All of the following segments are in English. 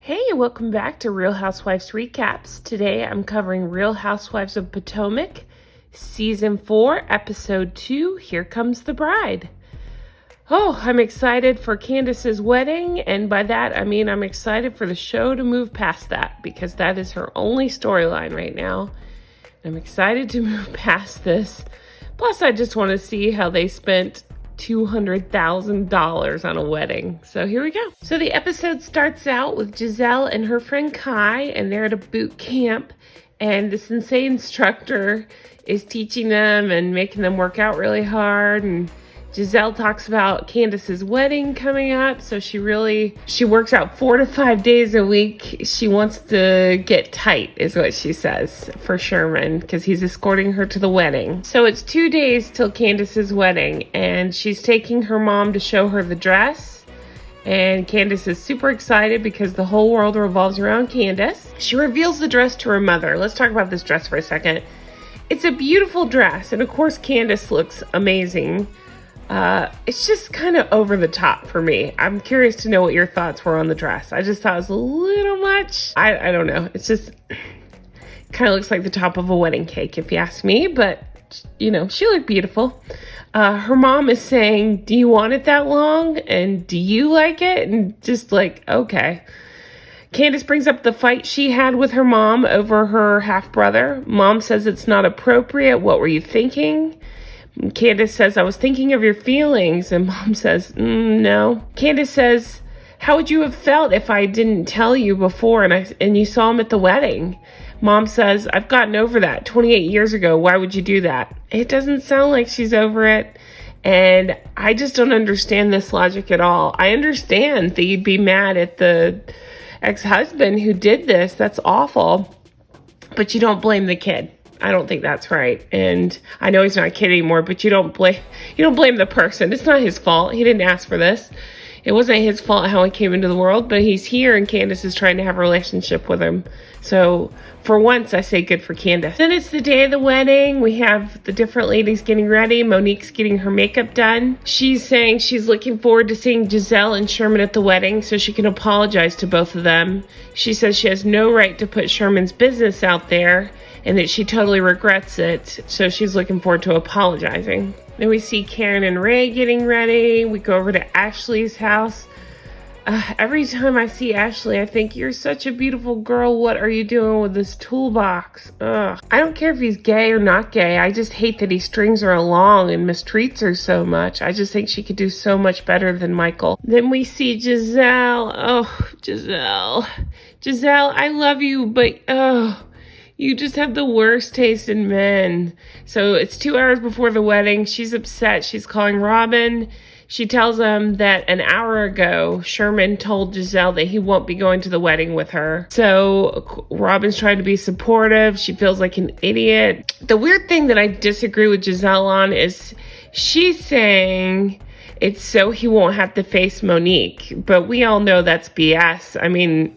Hey, welcome back to Real Housewives Recaps. Today I'm covering Real Housewives of Potomac, Season 4, Episode 2, Here Comes the Bride. Oh, I'm excited for Candiace's wedding, and by that I mean I'm excited for the show to move past that, because that is her only storyline right now. I'm excited to move past this. Plus, I just want to see how they spent $200,000 on a wedding. So here we go. So the episode starts out with Gizelle and her friend Kai, and they're at a boot camp, and the sensei instructor is teaching them and making them work out really hard. And Gizelle talks about Candiace's wedding coming up, so she works out 4 to 5 days a week. She wants to get tight, is what she says, for Sherman, because he's escorting her to the wedding. So it's 2 days till Candiace's wedding, and she's taking her mom to show her the dress. And Candiace is super excited because the whole world revolves around Candiace. She reveals the dress to her mother. Let's talk about this dress for a second. It's a beautiful dress, and of course Candiace looks amazing. It's just kind of over the top for me. I'm curious to know what your thoughts were on the dress. I just thought it was a little much. I don't know. It's just kind of looks like the top of a wedding cake, if you ask me. But, you know, she looked beautiful. Her mom is saying, do you want it that long? And do you like it? And just like, okay. Candiace brings up the fight she had with her mom over her half-brother. Mom says it's not appropriate. What were you thinking? Candiace says, I was thinking of your feelings. And Mom says, no. Candiace says, how would you have felt if I didn't tell you before and you saw him at the wedding? Mom says, I've gotten over that 28 years ago. Why would you do that? It doesn't sound like she's over it. And I just don't understand this logic at all. I understand that you'd be mad at the ex-husband who did this. That's awful. But you don't blame the kid. I don't think that's right. And I know he's not a kid anymore, but you don't blame the person. It's not his fault. He didn't ask for this. It wasn't his fault how he came into the world, but he's here and Candiace is trying to have a relationship with him. So for once, I say good for Candiace. Then it's the day of the wedding. We have the different ladies getting ready. Monique's getting her makeup done. She's saying she's looking forward to seeing Gizelle and Sherman at the wedding so she can apologize to both of them. She says she has no right to put Sherman's business out there and that she totally regrets it. So she's looking forward to apologizing. Then we see Karen and Ray getting ready. We go over to Ashley's house. Every time I see Ashley, I think, you're such a beautiful girl. What are you doing with this toolbox? Ugh. I don't care if he's gay or not gay. I just hate that he strings her along and mistreats her so much. I just think she could do so much better than Michael. Then we see Gizelle. Oh, Gizelle. Gizelle, I love you, but you just have the worst taste in men. So it's 2 hours before the wedding. She's upset. She's calling Robyn. She tells him that an hour ago, Sherman told Gizelle that he won't be going to the wedding with her. So Robyn's trying to be supportive. She feels like an idiot. The weird thing that I disagree with Gizelle on is she's saying it's so he won't have to face Monique. But we all know that's BS. I mean,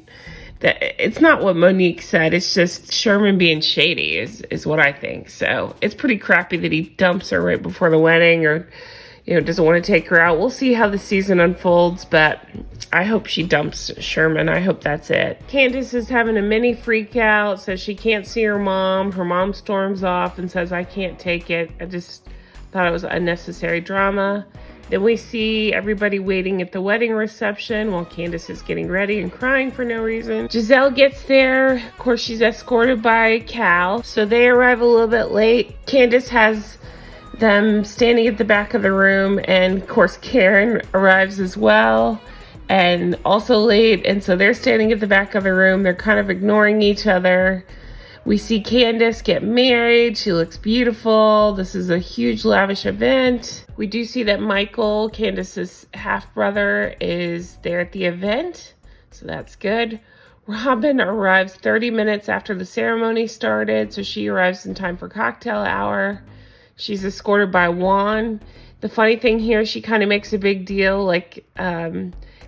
it's not what Monique said. It's just Sherman being shady is what I think. So it's pretty crappy that he dumps her right before the wedding or, you know, doesn't want to take her out. We'll see how the season unfolds, but I hope she dumps Sherman. I hope that's it. Candiace is having a mini freak out, says she can't see her mom. Her mom storms off and says, I can't take it. I just thought it was unnecessary drama. Then we see everybody waiting at the wedding reception while Candiace is getting ready and crying for no reason. Gizelle gets there. Of course, she's escorted by Cal. So they arrive a little bit late. Candiace has them standing at the back of the room. And of course, Karen arrives as well and also late. And so they're standing at the back of the room. They're kind of ignoring each other. We see Candiace get married. She looks beautiful. This is a huge, lavish event. We do see that Michael, Candiace's half-brother, is there at the event. So that's good. Robyn arrives 30 minutes after the ceremony started. So she arrives in time for cocktail hour. She's escorted by Juan. The funny thing here, she kind of makes a big deal. Like,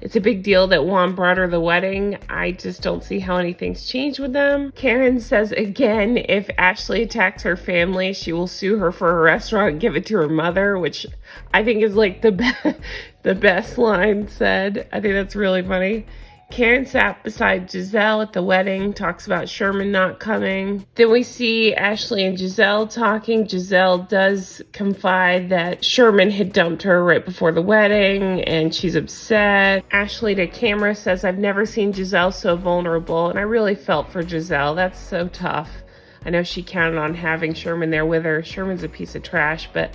it's a big deal that Juan brought her the wedding. I just don't see how anything's changed with them. Karen says again, if Ashley attacks her family, she will sue her for a restaurant and give it to her mother, which I think is like the best line said. I think that's really funny. Karen sat beside Gizelle at the wedding, talks about Sherman not coming. Then we see Ashley and Gizelle talking. Gizelle does confide that Sherman had dumped her right before the wedding, and she's upset. Ashley to camera says, "I've never seen Gizelle so vulnerable," and I really felt for Gizelle. That's so tough. I know she counted on having Sherman there with her. Sherman's a piece of trash, but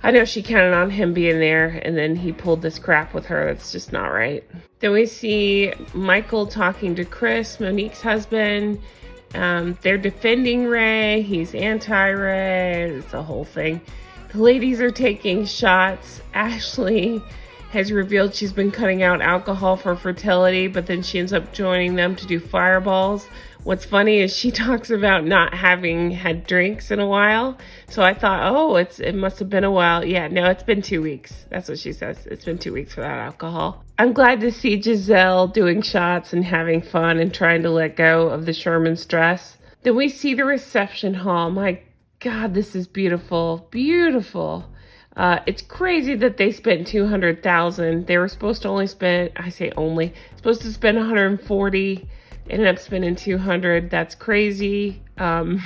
I know she counted on him being there, and then he pulled this crap with her. That's just not right. Then we see Michael talking to Chris, Monique's husband. They're defending Ray. He's anti-Ray. It's a whole thing. The ladies are taking shots. Ashley has revealed she's been cutting out alcohol for fertility, but then she ends up joining them to do fireballs. What's funny is she talks about not having had drinks in a while. So I thought, oh, it must have been a while. Yeah, no, it's been 2 weeks. That's what she says. It's been 2 weeks without alcohol. I'm glad to see Gizelle doing shots and having fun and trying to let go of the Sherman stress. Then we see the reception hall. My God, this is beautiful. Beautiful. It's crazy that they spent $200,000. They were supposed to only spend, supposed to spend $140,000. Ended up spending $200,000. That's crazy. I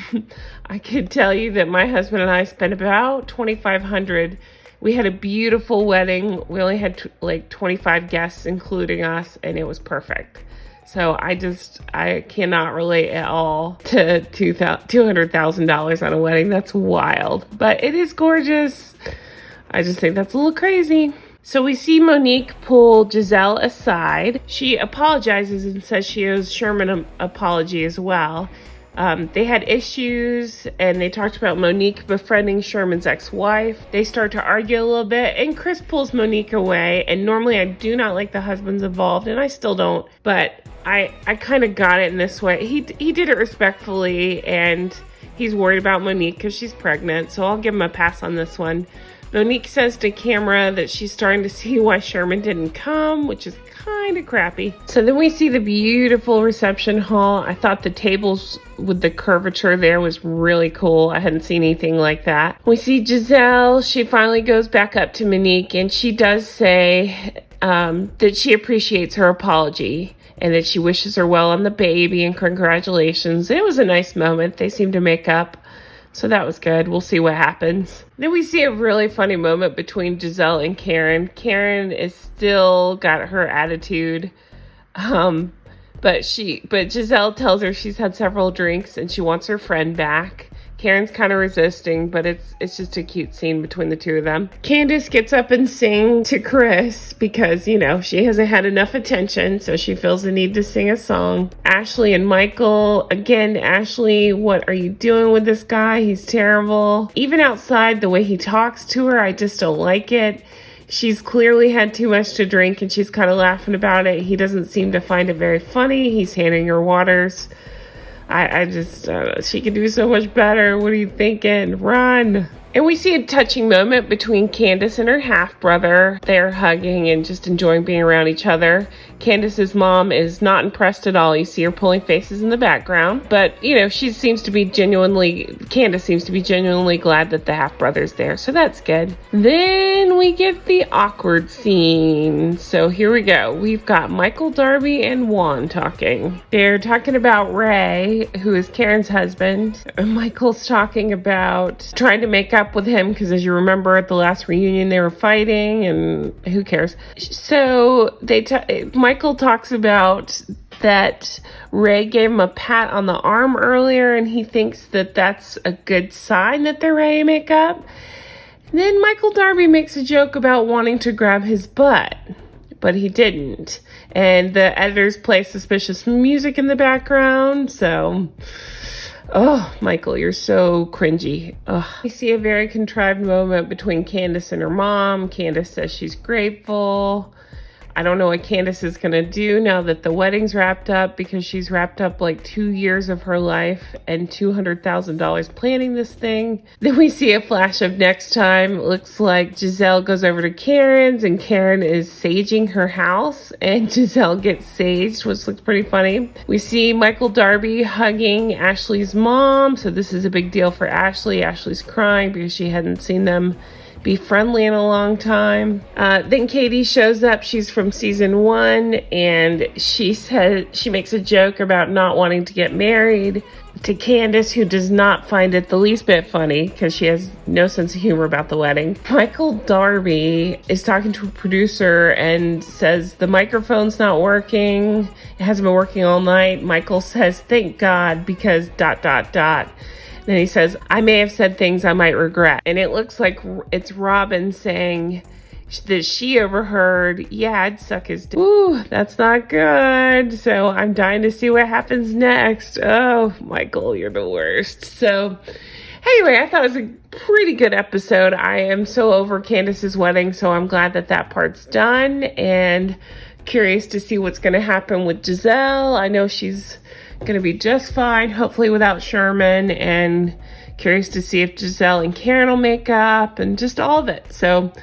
can tell you that my husband and I spent about $2,500. We had a beautiful wedding. We only had like 25 guests, including us, and it was perfect. So I cannot relate at all to $200,000 on a wedding. That's wild, but it is gorgeous. I just think that's a little crazy. So we see Monique pull Gizelle aside. She apologizes and says she owes Sherman an apology as well. They had issues, and they talked about Monique befriending Sherman's ex-wife. They start to argue a little bit, and Chris pulls Monique away. And normally I do not like the husbands involved, and I still don't. But I kind of got it in this way. He did it respectfully, and he's worried about Monique because she's pregnant. So I'll give him a pass on this one. Monique says to camera that she's starting to see why Sherman didn't come, which is kind of crappy. So then we see the beautiful reception hall. I thought the tables with the curvature there was really cool. I hadn't seen anything like that. We see Gizelle. She finally goes back up to Monique, and she does say that she appreciates her apology and that she wishes her well on the baby and congratulations. It was a nice moment. They seem to make up. So that was good. We'll see what happens. Then we see a really funny moment between Gizelle and Karen. Karen is still got her attitude. But Gizelle tells her she's had several drinks and she wants her friend back. Karen's kind of resisting, but it's just a cute scene between the two of them. Candiace gets up and sings to Chris because, you know, she hasn't had enough attention, so she feels the need to sing a song. Ashley and Michael, again, Ashley, what are you doing with this guy? He's terrible. Even outside, the way he talks to her, I just don't like it. She's clearly had too much to drink and she's kind of laughing about it. He doesn't seem to find it very funny. He's handing her waters. She could do so much better. What are you thinking? Run. And we see a touching moment between Candiace and her half-brother. They're hugging and just enjoying being around each other. Candiace's mom is not impressed at all. You see her pulling faces in the background. But, you know, Candiace seems to be genuinely glad that the half-brother's there. So that's good. Then we get the awkward scene. So here we go. We've got Michael Darby and Juan talking. They're talking about Ray, who is Karen's husband. Michael's talking about trying to make up with him because, as you remember, at the last reunion they were fighting, and who cares. So Michael talks about that Ray gave him a pat on the arm earlier, and he thinks that that's a good sign that they're ready to make up. Then Michael Darby makes a joke about wanting to grab his butt, but he didn't. And the editors play suspicious music in the background, so... Oh, Michael, you're so cringy. I see a very contrived moment between Candiace and her mom. Candiace says she's grateful. I don't know what Candiace is going to do now that the wedding's wrapped up, because she's wrapped up like 2 years of her life and $200,000 planning this thing. Then we see a flash of next time. It looks like Gizelle goes over to Karen's and Karen is saging her house and Gizelle gets saged, which looks pretty funny. We see Michael Darby hugging Ashley's mom. So this is a big deal for Ashley. Ashley's crying because she hadn't seen them be friendly in a long time. Then Katie shows up. She's from season 1, and she makes a joke about not wanting to get married to Candiace, who does not find it the least bit funny because she has no sense of humor about the wedding. Michael Darby is talking to a producer and says the microphone's not working. It hasn't been working all night. Michael says, thank God, because ... Then he says, I may have said things I might regret. And it looks like it's Robyn saying that she overheard, yeah, I'd suck his dick. Ooh, that's not good. So I'm dying to see what happens next. Oh, Michael, you're the worst. So anyway, I thought it was a pretty good episode. I am so over Candiace's wedding, so I'm glad that that part's done. And curious to see what's going to happen with Gizelle. I know she's going to be just fine, hopefully without Sherman, and curious to see if Gizelle and Karen will make up and just all of it. So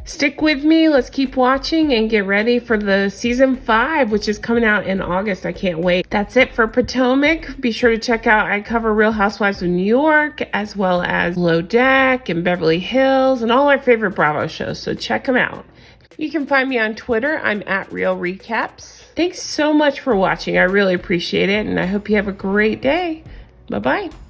stick with me. Let's keep watching and get ready for the season 5, which is coming out in August. I can't wait. That's it for Potomac. Be sure to check out, I cover Real Housewives of New York, as well as Below Deck and Beverly Hills and all our favorite Bravo shows. So check them out. You can find me on Twitter. I'm at Real Recaps. Thanks so much for watching. I really appreciate it, and I hope you have a great day. Bye-bye.